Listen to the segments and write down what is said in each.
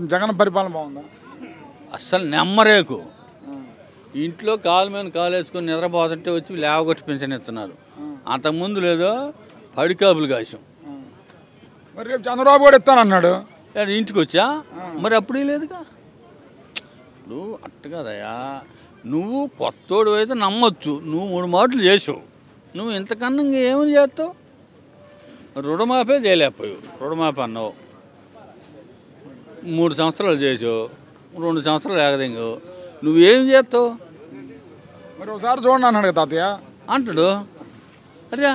అసలు జగన్ పరిపాలన బాగుందా? అస్సలు నెమ్మరేకు. ఇంట్లో కాలు మీద కాలు వేసుకొని నిద్రపోతుంటే వచ్చి లేవగొట్టి పింఛన్ ఇస్తున్నారు. అంతకుముందు లేదో పడికాపులు కాసాం. మరి రేపు చంద్రబాబు కూడా ఇస్తానన్నాడు. ఇంటికి వచ్చా మరి అప్పుడే లేదుగా. ఇప్పుడు అట్ట కదయా, నువ్వు కొత్తోడు అయితే నమ్మొచ్చు. నువ్వు 3 మాటలు చేసావు, నువ్వు ఇంతకన్నా ఏమని చేస్తావు? రుణమాఫే చేయలేకపోయావు. రుణమాఫీ అన్నావు, 3 సంవత్సరాలు చేసావు, 2 సంవత్సరాలు ఎగదింగావు. నువ్వేం చేస్తావు? మరి ఒకసారి చూడండి అన్నాడు కదా తాతయ్య. అంటాడు. అరే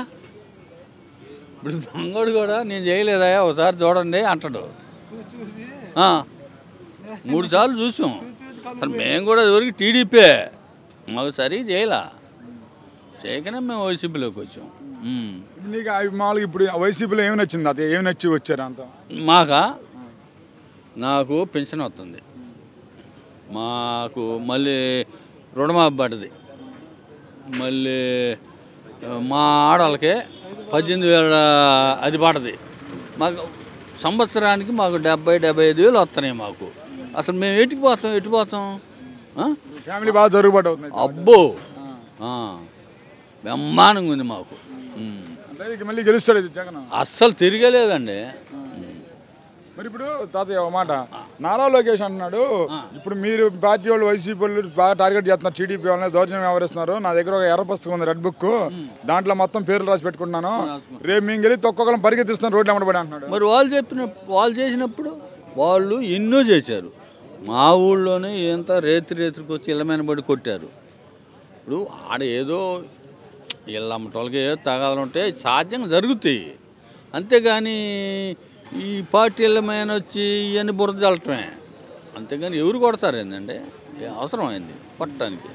ఇప్పుడు దొంగోడు కూడా నేను చేయలేదా ఒకసారి చూడండి అంటాడు. 3 సార్లు చూసాం. అసలు మేము కూడా ఎవరికి టీడీపీ మాకు సరిగ్గా చేయలే, చేయకనే మేము వైసీపీలోకి వచ్చాం. నీకు మామూలుగా ఇప్పుడు వైసీపీలో ఏమి నచ్చింది? అది ఏమి నచ్చి వచ్చారు అంత? నాకు పెన్షన్ వస్తుంది, మాకు మళ్ళీ రుణమాఫీ పడ్డది, మళ్ళీ మా ఆడవాళ్ళకి 18,000 అది పడుతుంది. మాకు సంవత్సరానికి మాకు 70-75 వేలు వస్తున్నాయి మాకు. అసలు మేము ఎటు పోతాం? ఫ్యామిలీ బాగా జరుగుబాటు అవుతుంది. అబ్బో బ్రహ్మాండంగా ఉంది మాకు. మళ్ళీ గెలుస్తాడు జగన్? అస్సలు తిరగలేదండి. మరి ఇప్పుడు తాతయ్య ఒక మాట, నారా లోకేష్ అంటున్నాడు, ఇప్పుడు మీరు పార్టీ వాళ్ళు వైసీపీ వాళ్ళు బాగా టార్గెట్ చేస్తున్నారు, టీడీపీ వాళ్ళని దౌర్జన్యం వ్యవహరిస్తున్నారు. నా దగ్గర ఒక ఎర్ర పుస్తకం ఉంది, రెడ్ బుక్, దాంట్లో మొత్తం పేర్లు రాసి పెట్టుకుంటున్నాను, రేపు మేము గెలిచి ఒక్కొక్కరం పరిగెత్తిస్తాను రోడ్లు అమ్మడబడి అంటున్నాడు. మరి వాళ్ళు చేసినప్పుడు వాళ్ళు ఎన్నో చేశారు. మా ఊళ్ళోనే ఎంత రేత్రికి వచ్చి ఇళ్ళమైన పడి కొట్టారు. ఇప్పుడు ఆడ ఏదో ఇళ్ళ అమ్మటోళ్ళకి ఏదో తగాదాలు ఉంటే సాధ్యంగా జరుగుతాయి, అంతేగాని ఈ పార్టీల మీద వచ్చి ఇవన్నీ బురద చల్లటమే, అంతేగాని ఎవరు కొడతారు ఏంటంటే అవసరం అయింది కొట్టడానికి.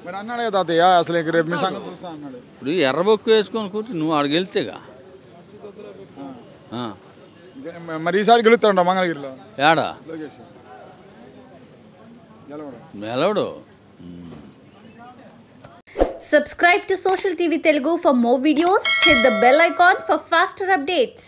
మరి అన్నాడు కదా తాతయ్య, అసలు రేపు మీ సంగతి చూస్తా అన్నాడు. ఇప్పుడు ఎర్రబొక్కు వేసుకొని కూర్చొని నువ్వు ఆడికి వెళ్తేగా. మరి ఈసారి గెలుస్తాడు మంగళగిరిలో ఏడా గెలవడు. Subscribe to Social TV Telugu for more videos. Hit the bell icon for faster updates.